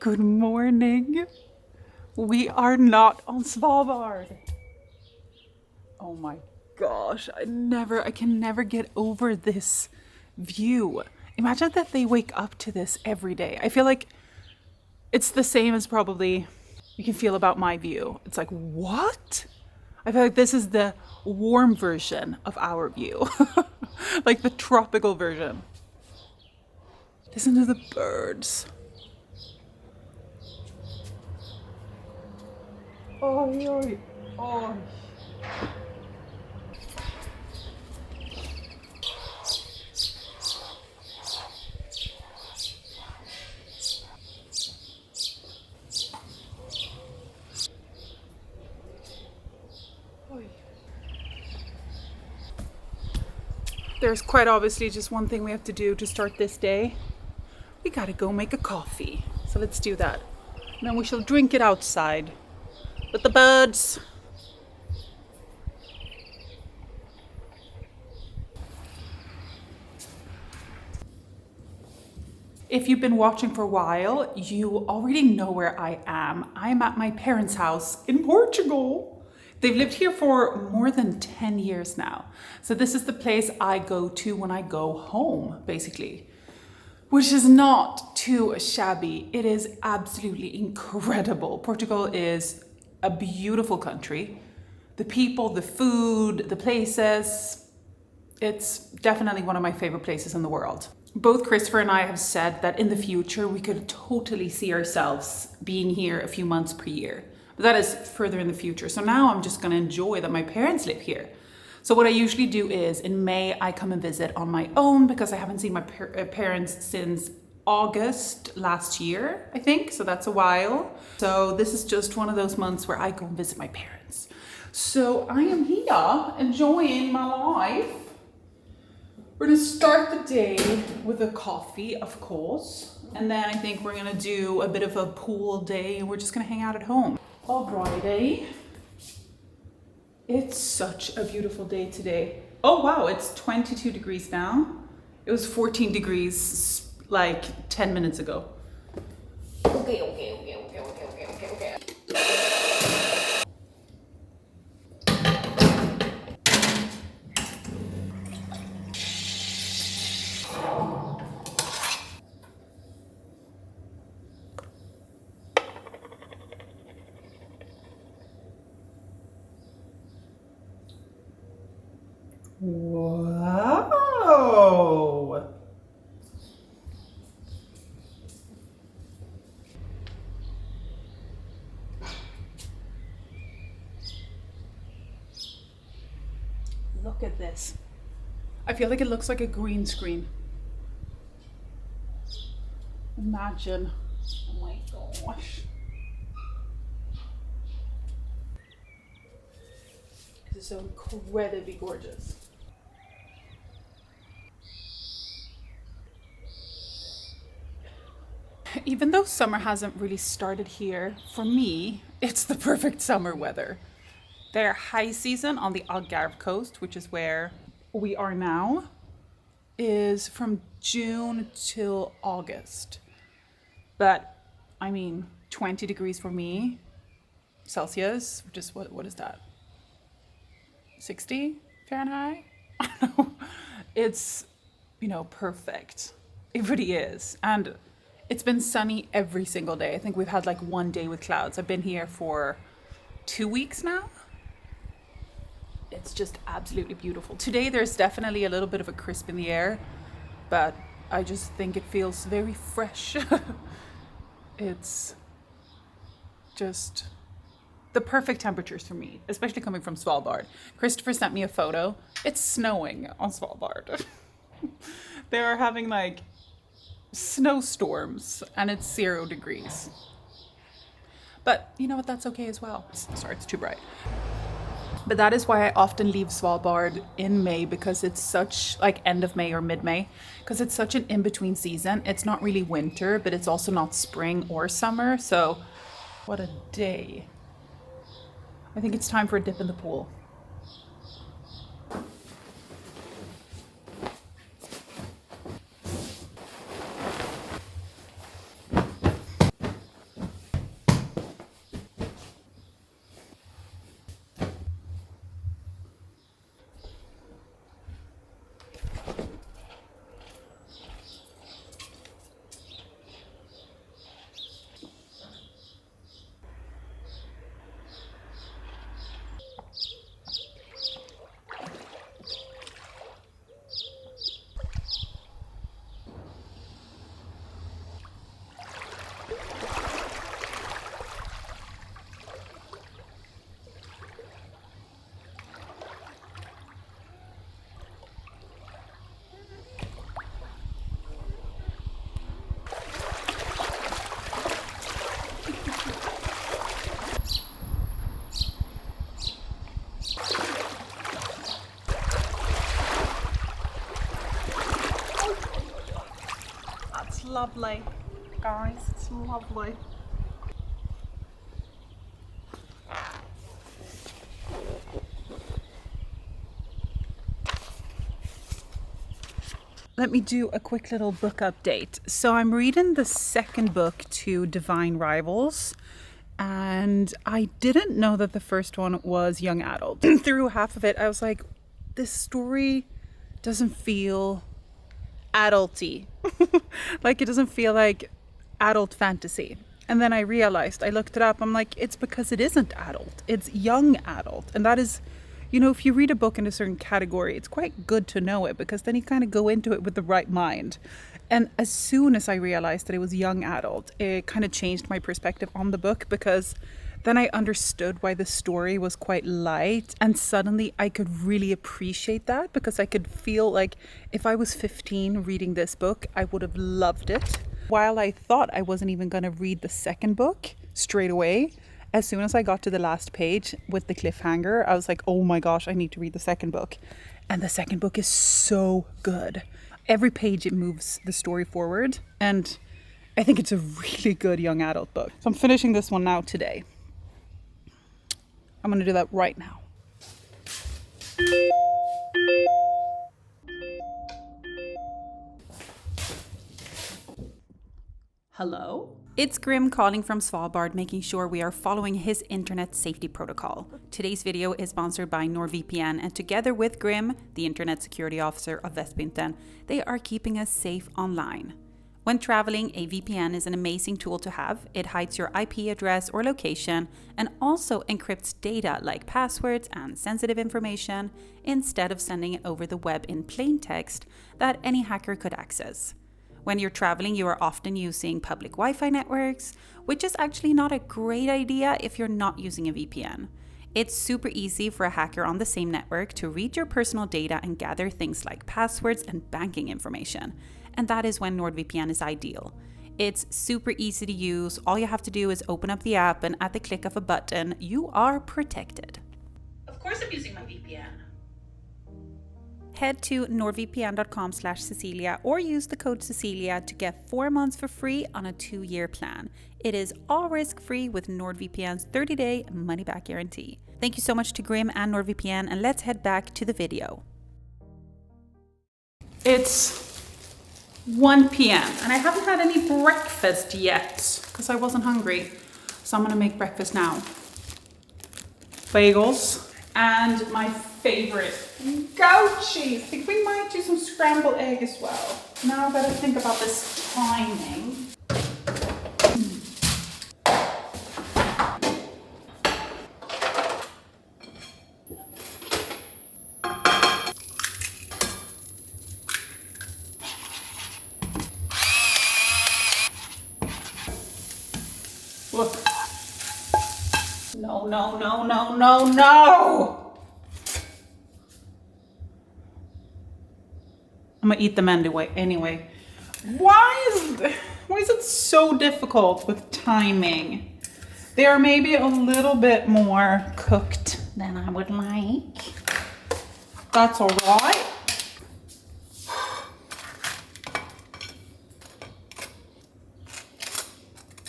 Good morning. We are not on Svalbard. Oh my gosh, I can never get over this view. Imagine that they wake up to this every day. I feel like it's the same as probably you can feel about my view. It's like, what? I feel like this is the warm version of our view, like the tropical version. Listen to the birds. Oj, oj, oj. There's quite obviously just one thing we have to do to start this day. We gotta go make a coffee. So let's do that. And then we shall drink it outside with the birds. If you've been watching for a while, you already know where I am. I'm at my parents' house in Portugal. They've lived here for more than 10 years now. So this is the place I go to when I go home, basically, which is not too shabby. It is absolutely incredible. Portugal is a beautiful country. The people, the food, the places, it's definitely one of my favorite places in the world. Both Christopher and I have said that in the future we could totally see ourselves being here a few months per year. But that is further in the future. So now I'm just going to enjoy that my parents live here. So what I usually do is in May I come and visit on my own because I haven't seen my parents since August last year, I think. So that's a while. So this is just one of those months where I go and visit my parents. So I am here enjoying my life. We're gonna start the day with a coffee, of course. And then I think we're gonna do a bit of a pool day and we're just gonna hang out at home. Alrighty. It's such a beautiful day today. Oh wow, it's 22 degrees now. It was 14 degrees like 10 minutes ago. Okay. Wow! Look at this. I feel like it looks like a green screen. Imagine. Oh my gosh. This is so incredibly gorgeous. Even though summer hasn't really started here, for me, it's the perfect summer weather. Their high season on the Algarve coast, which is where we are now, is from June till August. But, I mean, 20 degrees for me, Celsius, which is, what is that? 60 Fahrenheit? I don't know. It's, perfect. It really is. And it's been sunny every single day. I think we've had like one day with clouds. I've been here for 2 weeks now. It's just absolutely beautiful. Today there's definitely a little bit of a crisp in the air, but I just think it feels very fresh. It's just the perfect temperatures for me, especially coming from Svalbard. Christopher sent me a photo. It's snowing on Svalbard. They are having like snowstorms and it's 0 degrees. But you know what, that's okay as well. Sorry, it's too bright. But that is why I often leave Svalbard in May, because it's such, like end of May or mid-May, because it's such an in-between season. It's not really winter, but it's also not spring or summer. So what a day. I think it's time for a dip in the pool. Lovely, guys, it's lovely. Let me do a quick little book update. So I'm reading the second book to Divine Rivals, and I didn't know that the first one was young adult. Through half of it, I was like, this story doesn't feel adulty. Like, it doesn't feel like adult fantasy. And then I realized, I looked it up, I'm like, it's because it isn't adult, it's young adult. And that is, you know, if you read a book in a certain category, it's quite good to know it, because then you kind of go into it with the right mind. And as soon as I realized that it was young adult, it kind of changed my perspective on the book, because then I understood why the story was quite light, and suddenly I could really appreciate that, because I could feel like if I was 15 reading this book, I would have loved it. While I thought I wasn't even going to read the second book straight away, as soon as I got to the last page with the cliffhanger, I was like, oh my gosh, I need to read the second book. And the second book is so good. Every page it moves the story forward, and I think it's a really good young adult book. So I'm finishing this one now today. I'm going to do that right now. Hello? It's Grim calling from Svalbard, making sure we are following his internet safety protocol. Today's video is sponsored by NordVPN, and together with Grim, the internet security officer of Vestbynten, they are keeping us safe online. When traveling, a VPN is an amazing tool to have. It hides your IP address or location and also encrypts data like passwords and sensitive information instead of sending it over the web in plain text that any hacker could access. When you're traveling, you are often using public Wi-Fi networks, which is actually not a great idea if you're not using a VPN. It's super easy for a hacker on the same network to read your personal data and gather things like passwords and banking information. And that is when NordVPN is ideal. It's super easy to use. All you have to do is open up the app, and at the click of a button, you are protected. Of course I'm using my VPN. Head to nordvpn.com/Cecilia or use the code Cecilia to get 4 months for free on a 2-year plan. It is all risk-free with NordVPN's 30-day money-back guarantee. Thank you so much to Grim and NordVPN, and let's head back to the video. It's 1 p.m. and I haven't had any breakfast yet because I wasn't hungry. So I'm gonna make breakfast now. Bagels and my favorite, goat cheese. I think we might do some scrambled egg as well. Now I've got to think about this timing. Look. No, no, no, no, no, no! I'm gonna eat them anyway. Why is it so difficult with timing? They are maybe a little bit more cooked than I would like. That's all right.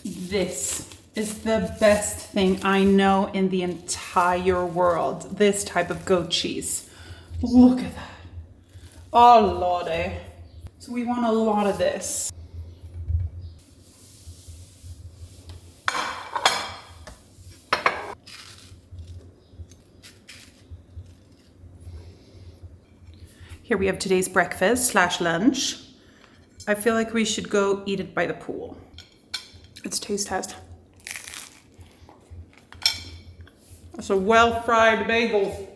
This is the best thing I know in the entire world. This type of goat cheese. Look at that. Oh lordy. So we want a lot of this. Here we have today's breakfast / lunch. I feel like we should go eat it by the pool. Let's taste test. That's a well-fried bagel.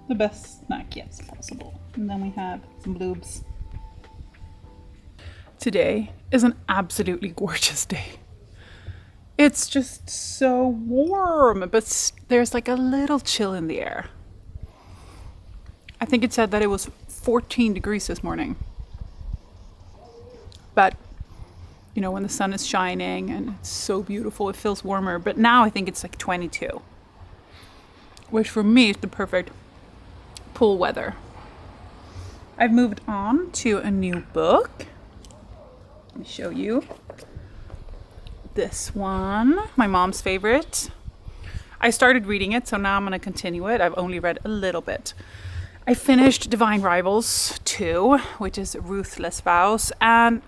The best snack, yes, possible. And then we have some bloobs. Today is an absolutely gorgeous day. It's just so warm, but there's like a little chill in the air. I think it said that it was 14 degrees this morning. But, you know, when the sun is shining and it's so beautiful, it feels warmer. But now I think it's like 22, which for me is the perfect pool weather. I've moved on to a new book. Let me show you. This one, my mom's favorite. I started reading it, so now I'm going to continue it. I've only read a little bit. I finished Divine Rivals 2, which is Ruthless Vows, and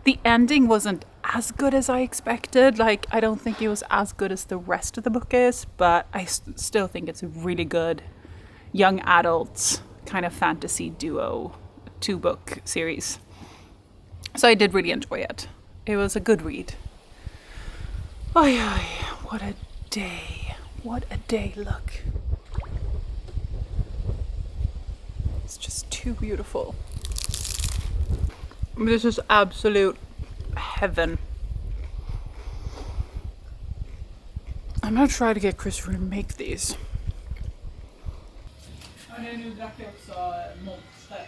the ending wasn't as good as I expected. Like, I don't think it was as good as the rest of the book is, but I still think it's a really good young adult kind of fantasy duo 2-book series. So I did really enjoy it. It was a good read. Ay, what a day. What a day, look. It's just too beautiful. This is absolute heaven. I'm gonna try to get Christopher to make these. Nu drack jag också monster.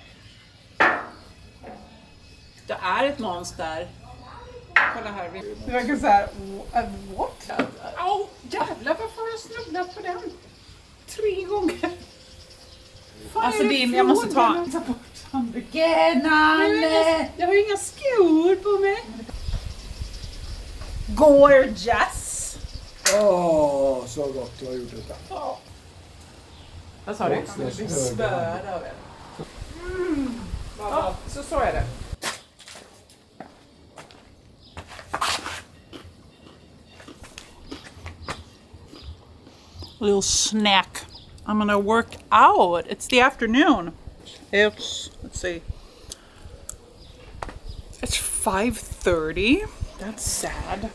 Det är ett monster. Kolla här. Det verkar såhär, what? Åh, jävlar varför har jag snubblat på den? 3 gånger. Fan, alltså jag måste ta bort handduken. Jag har ju inga skor på mig. Gorgeous. Åh, så gott du har gjort detta. Vad sa du? Jag blir spöad av det. Ja, så är det. A little snack. I'm gonna work out. It's the afternoon. Let's see. It's 5:30. That's sad.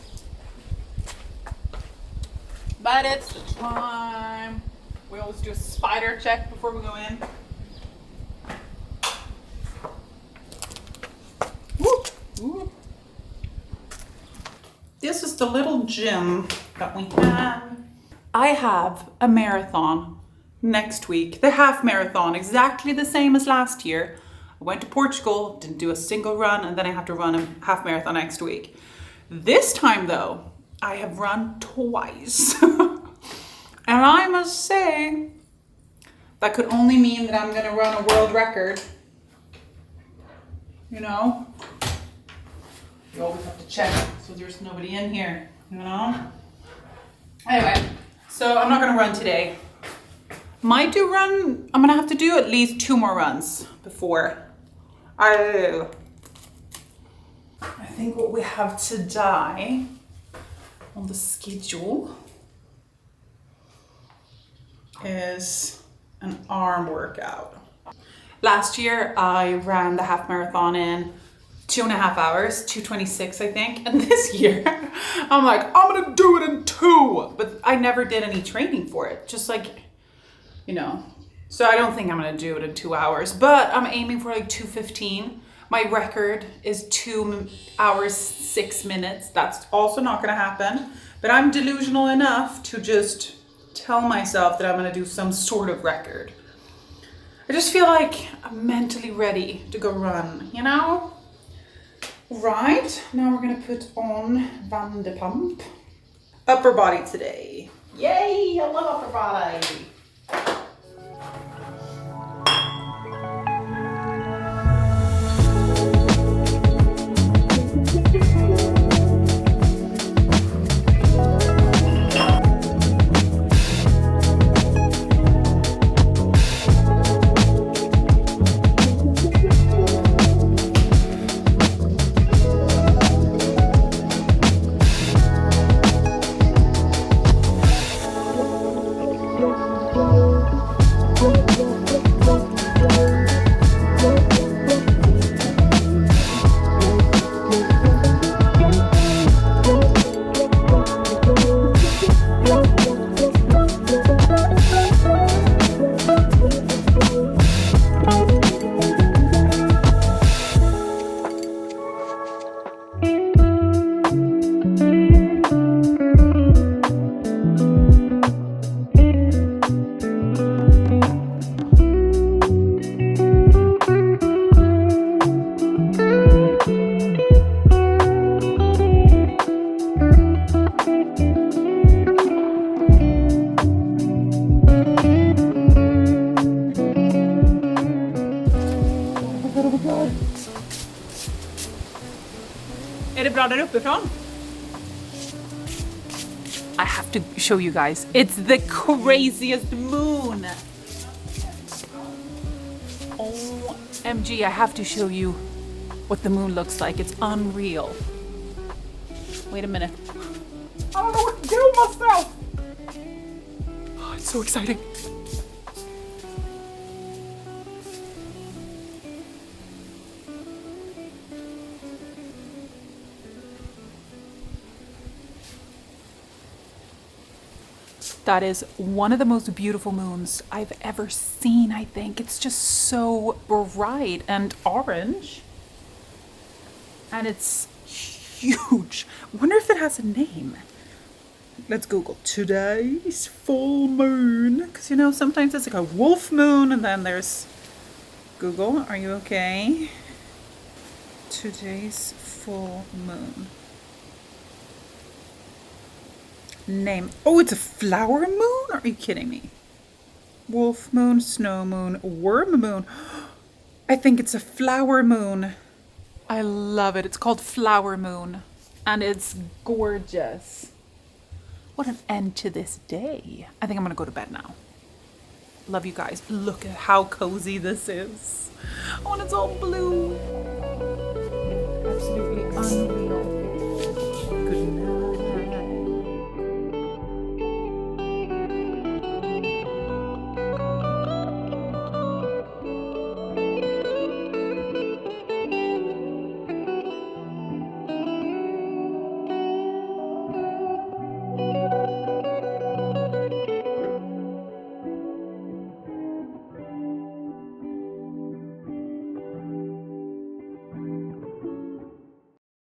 But it's the time. We always do a spider check before we go in. Whoop, whoop. This is the little gym that we have. I have a marathon next week, the half marathon, exactly the same as last year. I went to Portugal, didn't do a single run, and then I have to run a half marathon next week. This time though, I have run twice. And I must say, that could only mean that I'm gonna run a world record. You know? You always have to check so there's nobody in here, you know? Anyway, so I'm not gonna run today. I'm gonna have to do at least 2 more runs before I think what we have today on the schedule is an arm workout. Last year I ran the half marathon in 2.5 hours, 2:26 I think. And this year I'm like, I'm gonna do it in 2. But I never did any training for it. Just like, you know. So I don't think I'm gonna do it in 2 hours, but I'm aiming for like 2:15. My record is 2 hours, 6 minutes. That's also not gonna happen. But I'm delusional enough to just tell myself that I'm gonna do some sort of record. I just feel like I'm mentally ready to go run, you know? Right, now we're gonna put on Vanderpump. Upper body today. Yay, I love upper body. Är det bra där uppifrån? I have to show you guys. It's the craziest moon. OMG, I have to show you what the moon looks like. It's unreal. Wait a minute. I don't know what to do with myself. Oh, it's so exciting. That is one of the most beautiful moons I've ever seen, I think. It's just so bright and orange. And it's huge. I wonder if it has a name. Let's Google today's full moon. Because you know, sometimes it's like a wolf moon and then there's... Google, are you okay? Today's full moon. Name. Oh, it's a flower moon? Are you kidding me? Wolf moon, snow moon, worm moon. I think it's a flower moon. I love it. It's called flower moon. And it's gorgeous. What an end to this day. I think I'm gonna go to bed now. Love you guys. Look at how cozy this is. Oh, and it's all blue. Absolutely unreal.